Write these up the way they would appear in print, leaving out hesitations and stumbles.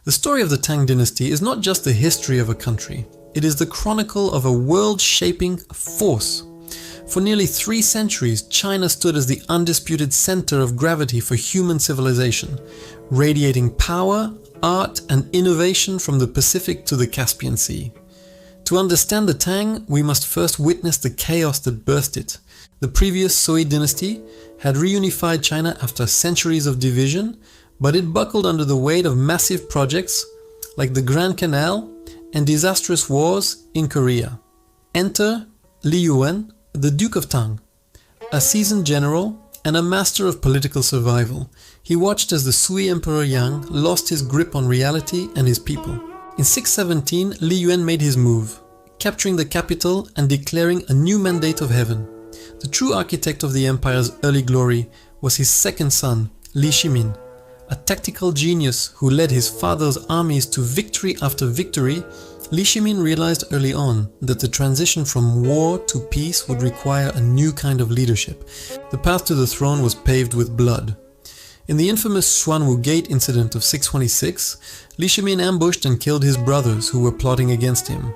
The story of the Tang Dynasty is not just the history of a country, it is the chronicle of a world-shaping force. For nearly 3 centuries, China stood as the undisputed center of gravity for human civilization, radiating power, art, and innovation from the Pacific to the Caspian Sea. To understand the Tang, we must first witness the chaos that birthed it. The previous Sui dynasty had reunified China after centuries of division, but it buckled under the weight of massive projects like the Grand Canal and disastrous wars in Korea. Enter Li Yuan, the Duke of Tang, a seasoned general and a master of political survival. He watched as the Sui Emperor Yang lost his grip on reality and his people. In 617, Li Yuan made his move, capturing the capital and declaring a new mandate of heaven. The true architect of the empire's early glory was his second son, Li Shimin, a tactical genius who led his father's armies to victory after victory. Li Shimin realized early on that the transition from war to peace would require a new kind of leadership. The path to the throne was paved with blood. In the infamous Xuanwu Gate incident of 626, Li Shimin ambushed and killed his brothers who were plotting against him.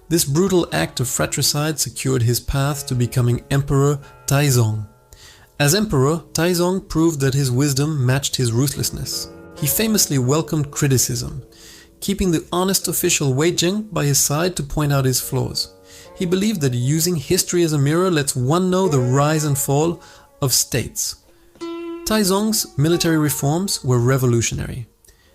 This brutal act of fratricide secured his path to becoming Emperor Taizong. As emperor, Taizong proved that his wisdom matched his ruthlessness. He famously welcomed criticism, keeping the honest official Wei Jing by his side to point out his flaws. He believed that using history as a mirror lets one know the rise and fall of states. Taizong's military reforms were revolutionary.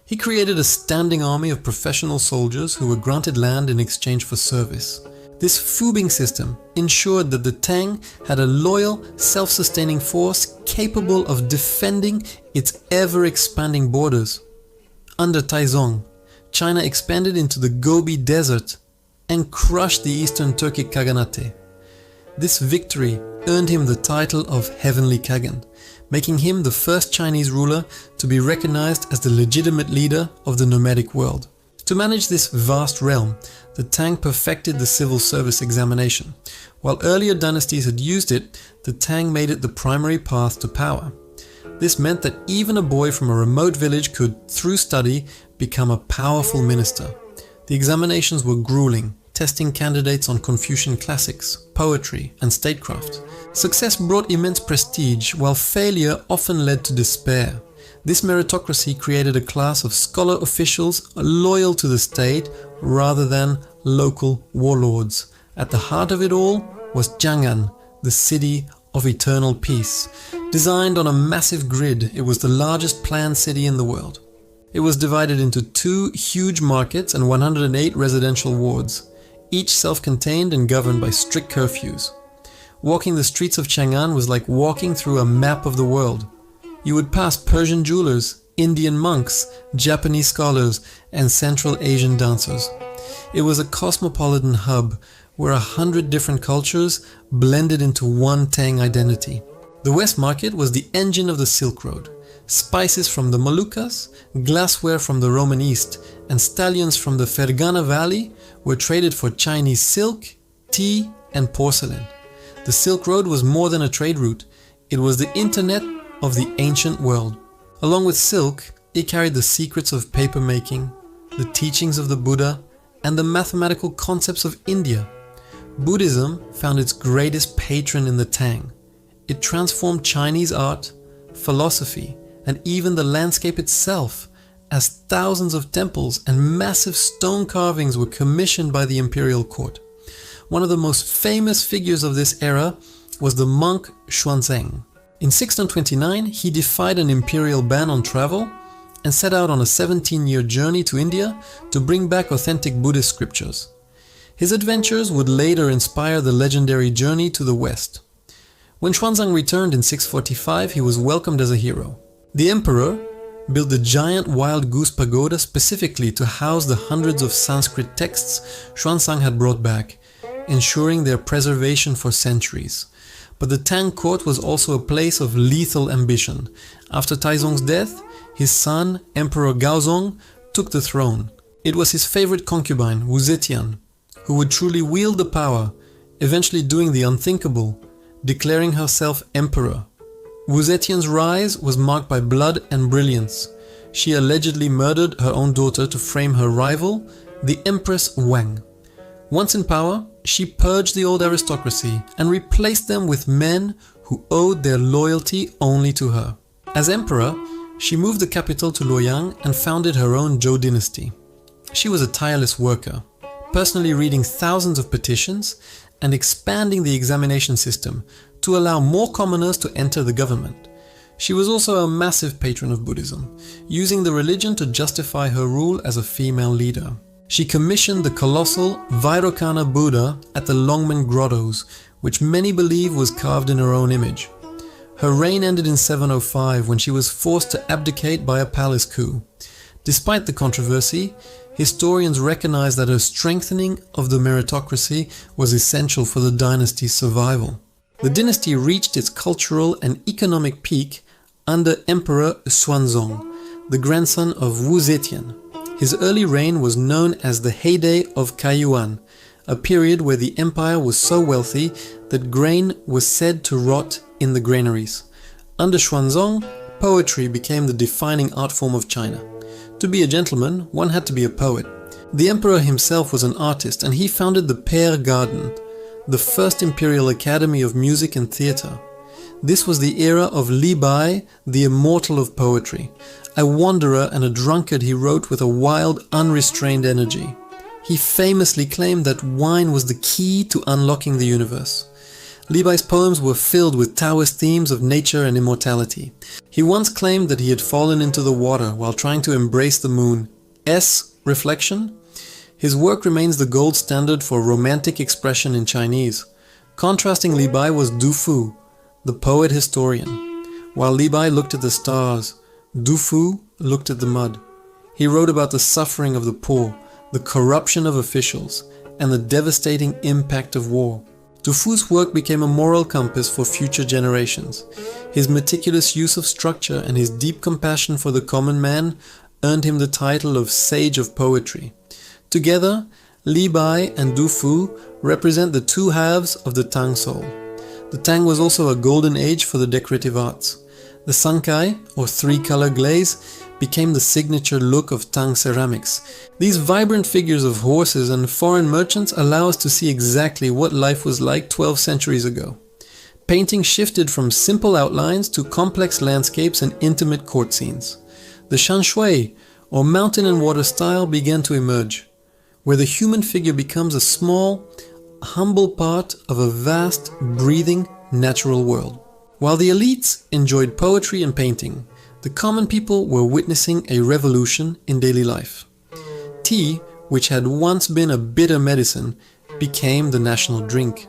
He created a standing army of professional soldiers who were granted land in exchange for service. This Fubing system ensured that the Tang had a loyal, self-sustaining force capable of defending its ever-expanding borders. Under Taizong, China expanded into the Gobi Desert and crushed the Eastern Turkic Khaganate. This victory earned him the title of Heavenly Khagan, making him the first Chinese ruler to be recognized as the legitimate leader of the nomadic world. To manage this vast realm, the Tang perfected the civil service examination. While earlier dynasties had used it, the Tang made it the primary path to power. This meant that even a boy from a remote village could, through study, become a powerful minister. The examinations were grueling, testing candidates on Confucian classics, poetry, and statecraft. Success brought immense prestige, while failure often led to despair. This meritocracy created a class of scholar officials loyal to the state rather than local warlords. At the heart of it all was Chang'an, the city of eternal peace. Designed on a massive grid, it was the largest planned city in the world. It was divided into 2 huge markets and 108 residential wards, each self-contained and governed by strict curfews. Walking the streets of Chang'an was like walking through a map of the world. You would pass Persian jewelers, Indian monks, Japanese scholars, and Central Asian dancers. It was a cosmopolitan hub where 100 different cultures blended into one Tang identity. The West Market was the engine of the Silk Road. Spices from the Moluccas, glassware from the Roman East, and stallions from the Fergana Valley were traded for Chinese silk, tea, and porcelain. The Silk Road was more than a trade route. It was the internet of the ancient world. Along with silk, it carried the secrets of paper making, the teachings of the Buddha, and the mathematical concepts of India. Buddhism found its greatest patron in the Tang. It transformed Chinese art, philosophy, and even the landscape itself, as thousands of temples and massive stone carvings were commissioned by the imperial court. One of the most famous figures of this era was the monk Xuanzang. In 629, he defied an imperial ban on travel and set out on a 17-year journey to India to bring back authentic Buddhist scriptures. His adventures would later inspire the legendary journey to the west. When Xuanzang returned in 645, he was welcomed as a hero. The emperor built the giant wild goose pagoda specifically to house the hundreds of Sanskrit texts Xuanzang had brought back, ensuring their preservation for centuries. But the Tang court was also a place of lethal ambition. After Taizong's death, his son, Emperor Gaozong, took the throne. It was his favorite concubine, Wu Zetian, who would truly wield the power, eventually doing the unthinkable, declaring herself emperor. Wu Zetian's rise was marked by blood and brilliance. she allegedly murdered her own daughter to frame her rival, the Empress Wang. Once in power, she purged the old aristocracy and replaced them with men who owed their loyalty only to her. As emperor, she moved the capital to Luoyang and founded her own Zhou dynasty. She was a tireless worker, personally reading thousands of petitions and expanding the examination system to allow more commoners to enter the government. She was also a massive patron of Buddhism, using the religion to justify her rule as a female leader. She commissioned the colossal Vairocana Buddha at the Longmen Grottos, which many believe was carved in her own image. Her reign ended in 705 when she was forced to abdicate by a palace coup. Despite the controversy, historians recognize that her strengthening of the meritocracy was essential for the dynasty's survival. The dynasty reached its cultural and economic peak under Emperor Xuanzong, the grandson of Wu Zetian. His early reign was known as the heyday of Kaiyuan, a period where the empire was so wealthy that grain was said to rot in the granaries. Under Xuanzong, poetry became the defining art form of China. To be a gentleman, one had to be a poet. The emperor himself was an artist, and he founded the Pear Garden, the first Imperial Academy of Music and Theatre. This was the era of Li Bai, the immortal of poetry. A wanderer and a drunkard, he wrote with a wild, unrestrained energy. He famously claimed that wine was the key to unlocking the universe. Li Bai's poems were filled with Taoist themes of nature and immortality. He once claimed that he had fallen into the water while trying to embrace the moon. Reflection? His work remains the gold standard for romantic expression in Chinese. Contrasting Li Bai was Du Fu, the poet historian. While Li Bai looked at the stars, Du Fu looked at the mud. He wrote about the suffering of the poor, the corruption of officials, and the devastating impact of war. Du Fu's work became a moral compass for future generations. His meticulous use of structure and his deep compassion for the common man earned him the title of Sage of Poetry. Together, Li Bai and Du Fu represent the two halves of the Tang soul. The Tang was also a golden age for the decorative arts. The Sankai, or three-color glaze, became the signature look of Tang ceramics. These vibrant figures of horses and foreign merchants allow us to see exactly what life was like 12 centuries ago. Painting shifted from simple outlines to complex landscapes and intimate court scenes. The Shanshui, or mountain and water style, began to emerge, where the human figure becomes a small, humble part of a vast, breathing, natural world. While the elites enjoyed poetry and painting, the common people were witnessing a revolution in daily life. Tea, which had once been a bitter medicine, became the national drink.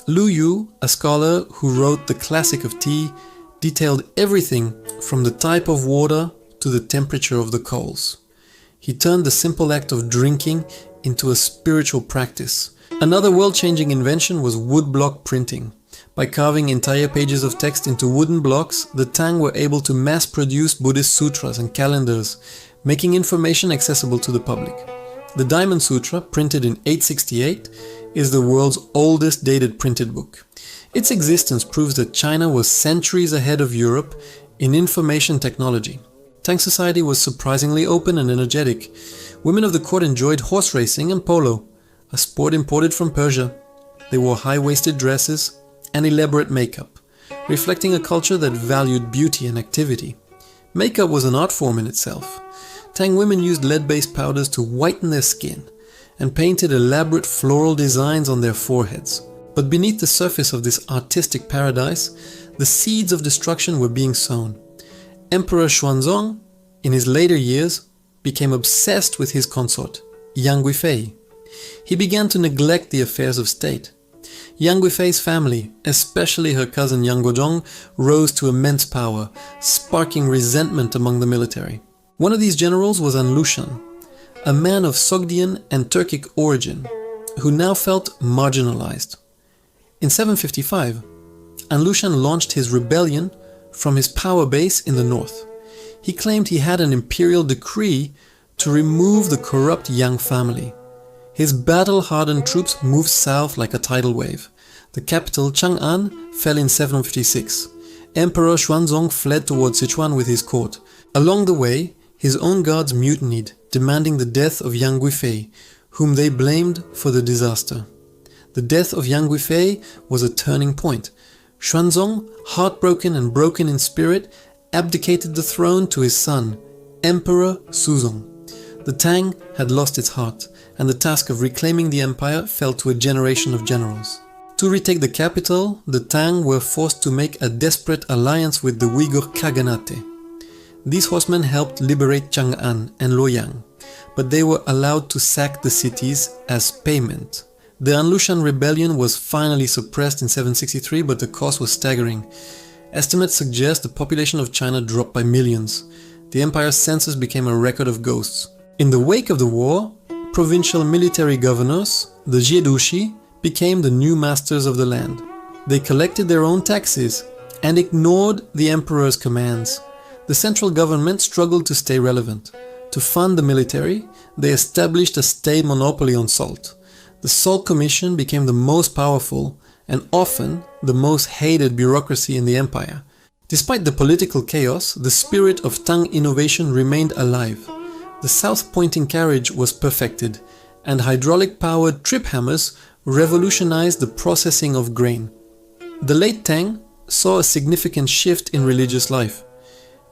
Lu Yu, a scholar who wrote the classic of tea, detailed everything from the type of water to the temperature of the coals. He turned the simple act of drinking into a spiritual practice. Another world-changing invention was woodblock printing. By carving entire pages of text into wooden blocks, the Tang were able to mass-produce Buddhist sutras and calendars, making information accessible to the public. The Diamond Sutra, printed in 868, is the world's oldest dated printed book. Its existence proves that China was centuries ahead of Europe in information technology. Tang society was surprisingly open and energetic. Women of the court enjoyed horse racing and polo, a sport imported from Persia. They wore high-waisted dresses and elaborate makeup, reflecting a culture that valued beauty and activity. Makeup was an art form in itself. Tang women used lead-based powders to whiten their skin and painted elaborate floral designs on their foreheads. But beneath the surface of this artistic paradise, the seeds of destruction were being sown. Emperor Xuanzong, in his later years, became obsessed with his consort, Yang Guifei. He began to neglect the affairs of state. Yang Guifei's family, especially her cousin Yang Guozhong, rose to immense power, sparking resentment among the military. One of these generals was An Lushan, a man of Sogdian and Turkic origin, who now felt marginalized. In 755, An Lushan launched his rebellion from his power base in the north. He claimed he had an imperial decree to remove the corrupt Yang family. His battle-hardened troops moved south like a tidal wave. The capital, Chang'an, fell in 756. Emperor Xuanzong fled towards Sichuan with his court. Along the way, his own guards mutinied, demanding the death of Yang Guifei, whom they blamed for the disaster. The death of Yang Guifei was a turning point. Xuanzong, heartbroken and broken in spirit, abdicated the throne to his son, Emperor Taizong. The Tang had lost its heart, and the task of reclaiming the empire fell to a generation of generals. To retake the capital, the Tang were forced to make a desperate alliance with the Uyghur Khaganate. These horsemen helped liberate Chang'an and Luoyang, but they were allowed to sack the cities as payment. The Anlushan rebellion was finally suppressed in 763, but the cost was staggering. Estimates suggest the population of China dropped by millions. The empire's census became a record of ghosts. In the wake of the war, provincial military governors, the Jiedushi, became the new masters of the land. They collected their own taxes and ignored the emperor's commands. The central government struggled to stay relevant. To fund the military, they established a state monopoly on salt. The Salt Commission became the most powerful and often the most hated bureaucracy in the empire. Despite the political chaos, the spirit of Tang innovation remained alive. The south-pointing carriage was perfected, and hydraulic-powered trip hammers revolutionized the processing of grain. The late Tang saw a significant shift in religious life.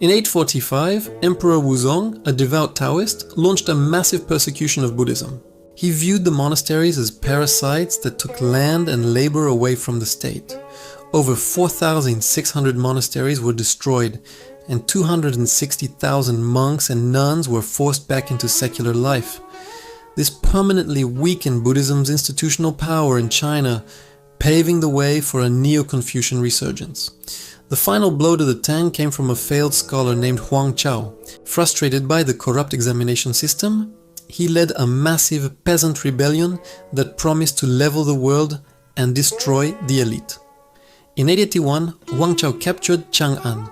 In 845, Emperor Wuzong, a devout Taoist, launched a massive persecution of Buddhism. He viewed the monasteries as parasites that took land and labor away from the state. Over 4,600 monasteries were destroyed, and 260,000 monks and nuns were forced back into secular life. This permanently weakened Buddhism's institutional power in China, paving the way for a Neo-Confucian resurgence. The final blow to the Tang came from a failed scholar named Huang Chao. Frustrated by the corrupt examination system, he led a massive peasant rebellion that promised to level the world and destroy the elite. In 881, Huang Chao captured Chang'an.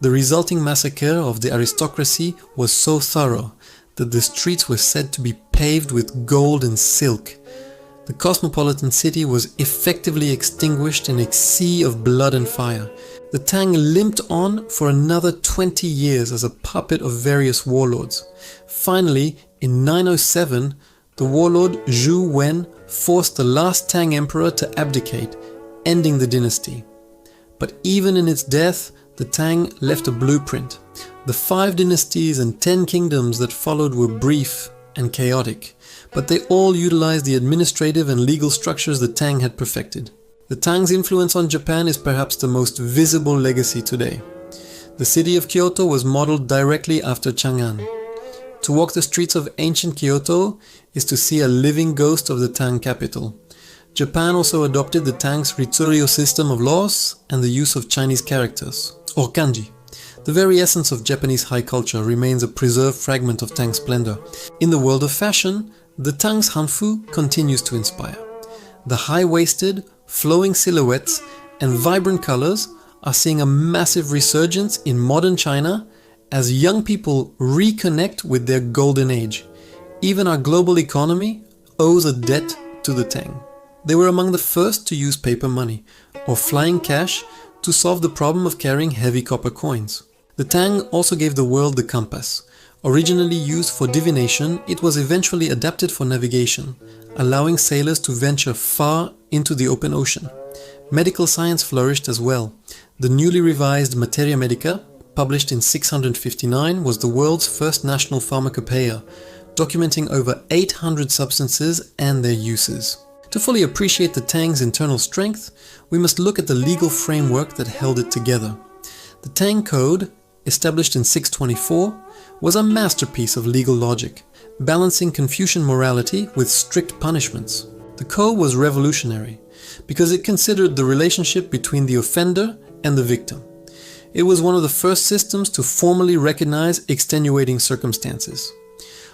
The resulting massacre of the aristocracy was so thorough that the streets were said to be paved with gold and silk. The cosmopolitan city was effectively extinguished in a sea of blood and fire. The Tang limped on for another 20 years as a puppet of various warlords. Finally, in 907, the warlord Zhu Wen forced the last Tang emperor to abdicate, ending the dynasty. But even in its death, the Tang left a blueprint. The 5 dynasties and 10 kingdoms that followed were brief and chaotic, but they all utilized the administrative and legal structures the Tang had perfected. The Tang's influence on Japan is perhaps the most visible legacy today. The city of Kyoto was modeled directly after Chang'an. To walk the streets of ancient Kyoto is to see a living ghost of the Tang capital. Japan also adopted the Tang's Ritsuryo system of laws and the use of Chinese characters, or kanji. The very essence of Japanese high culture remains a preserved fragment of Tang splendor. In the world of fashion, the Tang's hanfu continues to inspire. The high-waisted, flowing silhouettes and vibrant colors are seeing a massive resurgence in modern China as young people reconnect with their golden age. Even our global economy owes a debt to the Tang. They were among the first to use paper money, or flying cash, to solve the problem of carrying heavy copper coins. The Tang also gave the world the compass. Originally used for divination, it was eventually adapted for navigation, allowing sailors to venture far into the open ocean. Medical science flourished as well. The newly revised Materia Medica, published in 659, was the world's first national pharmacopoeia, documenting over 800 substances and their uses. To fully appreciate the Tang's internal strength, we must look at the legal framework that held it together. The Tang Code, established in 624, was a masterpiece of legal logic, balancing Confucian morality with strict punishments. The code was revolutionary because it considered the relationship between the offender and the victim. It was one of the first systems to formally recognize extenuating circumstances.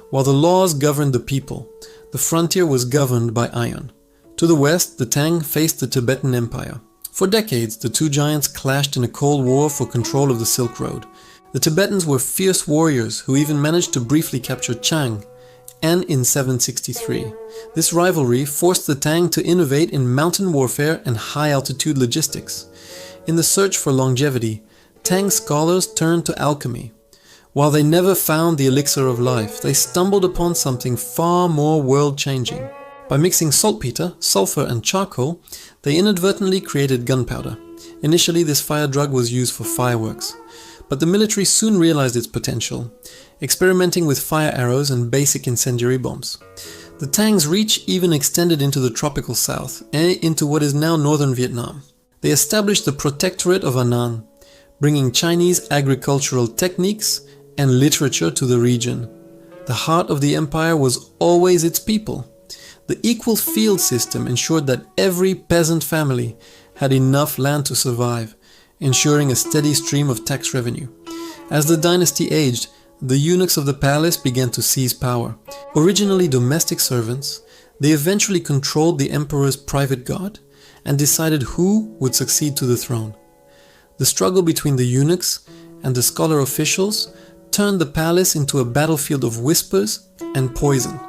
While the laws governed the people, the frontier was governed by iron. To the west, the Tang faced the Tibetan Empire. For decades, the two giants clashed in a cold war for control of the Silk Road. The Tibetans were fierce warriors who even managed to briefly capture Chang, and in 763. This rivalry forced the Tang to innovate in mountain warfare and high-altitude logistics. In the search for longevity, Tang scholars turned to alchemy. While they never found the elixir of life, they stumbled upon something far more world-changing. By mixing saltpeter, sulfur and charcoal, they inadvertently created gunpowder. Initially, this fire drug was used for fireworks, but the military soon realized its potential, experimenting with fire arrows and basic incendiary bombs. The Tang's reach even extended into the tropical south, and into what is now northern Vietnam. They established the Protectorate of Annan, bringing Chinese agricultural techniques and literature to the region. The heart of the empire was always its people. The equal field system ensured that every peasant family had enough land to survive, ensuring a steady stream of tax revenue. As the dynasty aged, the eunuchs of the palace began to seize power. Originally domestic servants, they eventually controlled the emperor's private guard and decided who would succeed to the throne. The struggle between the eunuchs and the scholar officials turned the palace into a battlefield of whispers and poison.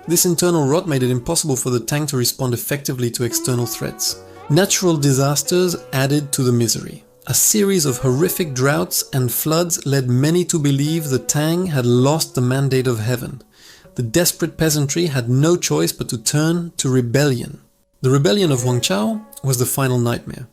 This internal rot made it impossible for the Tang to respond effectively to external threats. Natural disasters added to the misery. A series of horrific droughts and floods led many to believe the Tang had lost the mandate of heaven. The desperate peasantry had no choice but to turn to rebellion. The rebellion of Huang Chao was the final nightmare.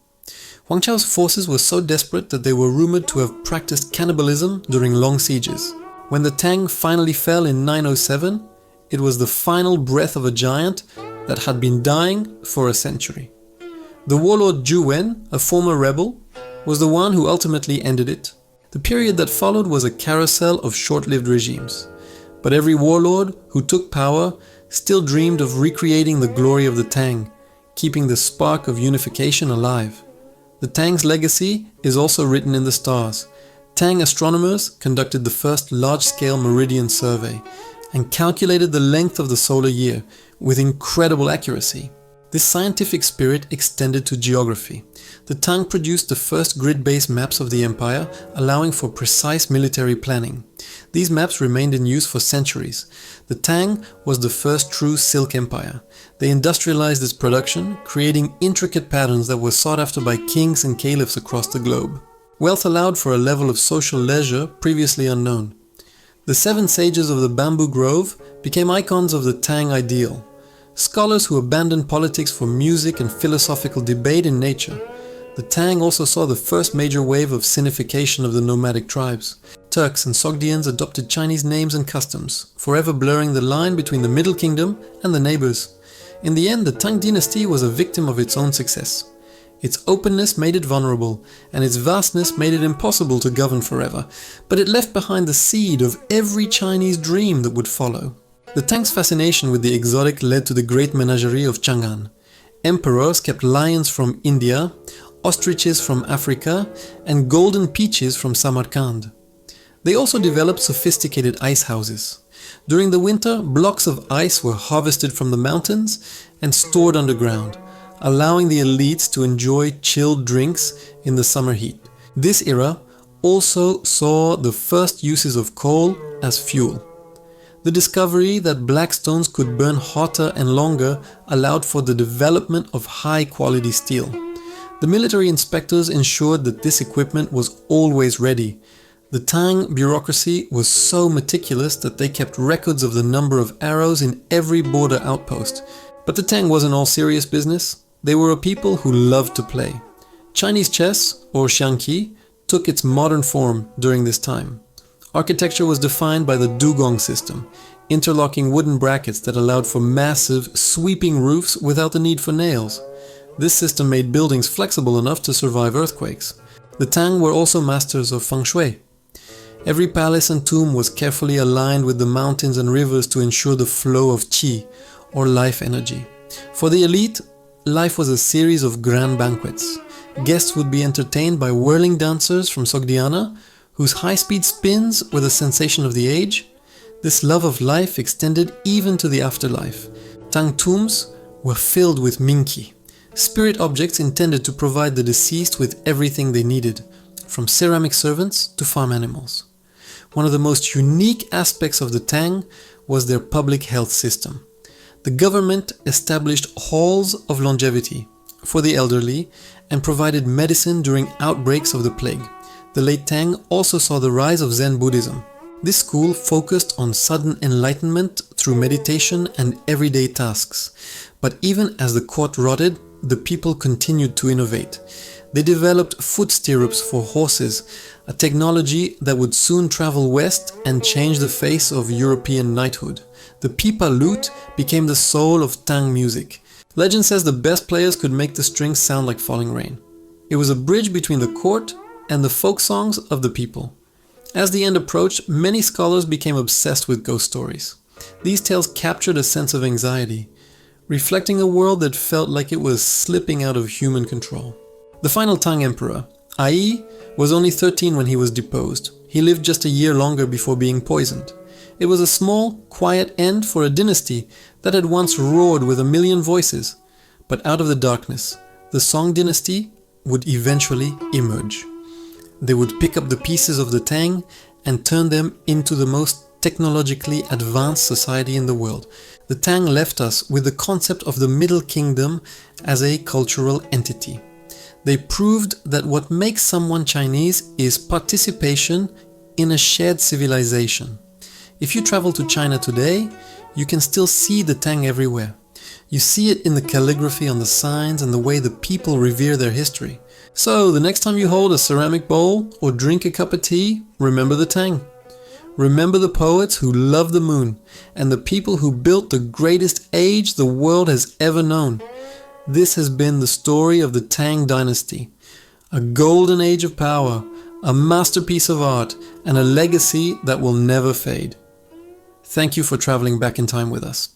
Huang Chao's forces were so desperate that they were rumored to have practiced cannibalism during long sieges. When the Tang finally fell in 907, it was the final breath of a giant that had been dying for a century. The warlord Zhu Wen, a former rebel, was the one who ultimately ended it. The period that followed was a carousel of short-lived regimes. But every warlord who took power still dreamed of recreating the glory of the Tang, keeping the spark of unification alive. The Tang's legacy is also written in the stars. Tang astronomers conducted the first large-scale meridian survey and calculated the length of the solar year with incredible accuracy. This scientific spirit extended to geography. The Tang produced the first grid-based maps of the empire, allowing for precise military planning. These maps remained in use for centuries. The Tang was the first true silk empire. They industrialized its production, creating intricate patterns that were sought after by kings and caliphs across the globe. Wealth allowed for a level of social leisure previously unknown. The 7 sages of the bamboo grove became icons of the Tang ideal. Scholars who abandoned politics for music and philosophical debate in nature. The Tang also saw the first major wave of Sinification of the nomadic tribes. Turks and Sogdians adopted Chinese names and customs, forever blurring the line between the Middle Kingdom and the neighbors. In the end, the Tang Dynasty was a victim of its own success. Its openness made it vulnerable, and its vastness made it impossible to govern forever, but it left behind the seed of every Chinese dream that would follow. The Tang's fascination with the exotic led to the great menagerie of Chang'an. Emperors kept lions from India, ostriches from Africa, and golden peaches from Samarkand. They also developed sophisticated ice houses. During the winter, blocks of ice were harvested from the mountains and stored underground, allowing the elites to enjoy chilled drinks in the summer heat. This era also saw the first uses of coal as fuel. The discovery that black stones could burn hotter and longer allowed for the development of high-quality steel. The military inspectors ensured that this equipment was always ready. The Tang bureaucracy was so meticulous that they kept records of the number of arrows in every border outpost. But the Tang wasn't all serious business. They were a people who loved to play. Chinese chess, or xiangqi, took its modern form during this time. Architecture was defined by the dugong system, interlocking wooden brackets that allowed for massive, sweeping roofs without the need for nails. This system made buildings flexible enough to survive earthquakes. The Tang were also masters of feng shui. Every palace and tomb was carefully aligned with the mountains and rivers to ensure the flow of qi, or life energy. For the elite, life was a series of grand banquets. Guests would be entertained by whirling dancers from Sogdiana, whose high-speed spins were the sensation of the age. This love of life extended even to the afterlife. Tang tombs were filled with minqi, spirit objects intended to provide the deceased with everything they needed, from ceramic servants to farm animals. One of the most unique aspects of the Tang was their public health system. The government established halls of longevity for the elderly and provided medicine during outbreaks of the plague. The late Tang also saw the rise of Zen Buddhism. This school focused on sudden enlightenment through meditation and everyday tasks. But even as the court rotted, the people continued to innovate. They developed foot stirrups for horses, a technology that would soon travel west and change the face of European knighthood. The pipa lute became the soul of Tang music. Legend says the best players could make the strings sound like falling rain. It was a bridge between the court and the folk songs of the people. As the end approached, many scholars became obsessed with ghost stories. These tales captured a sense of anxiety, reflecting a world that felt like it was slipping out of human control. The final Tang emperor, Ai, was only 13 when he was deposed. He lived just a year longer before being poisoned. It was a small, quiet end for a dynasty that had once roared with a million voices. But out of the darkness, the Song dynasty would eventually emerge. They would pick up the pieces of the Tang and turn them into the most technologically advanced society in the world. The Tang left us with the concept of the Middle Kingdom as a cultural entity. They proved that what makes someone Chinese is participation in a shared civilization. If you travel to China today, you can still see the Tang everywhere. You see it in the calligraphy on the signs and the way the people revere their history. So, the next time you hold a ceramic bowl or drink a cup of tea, remember the Tang. Remember the poets who loved the moon and the people who built the greatest age the world has ever known. This has been the story of the Tang Dynasty, a golden age of power, a masterpiece of art, and a legacy that will never fade. Thank you for traveling back in time with us.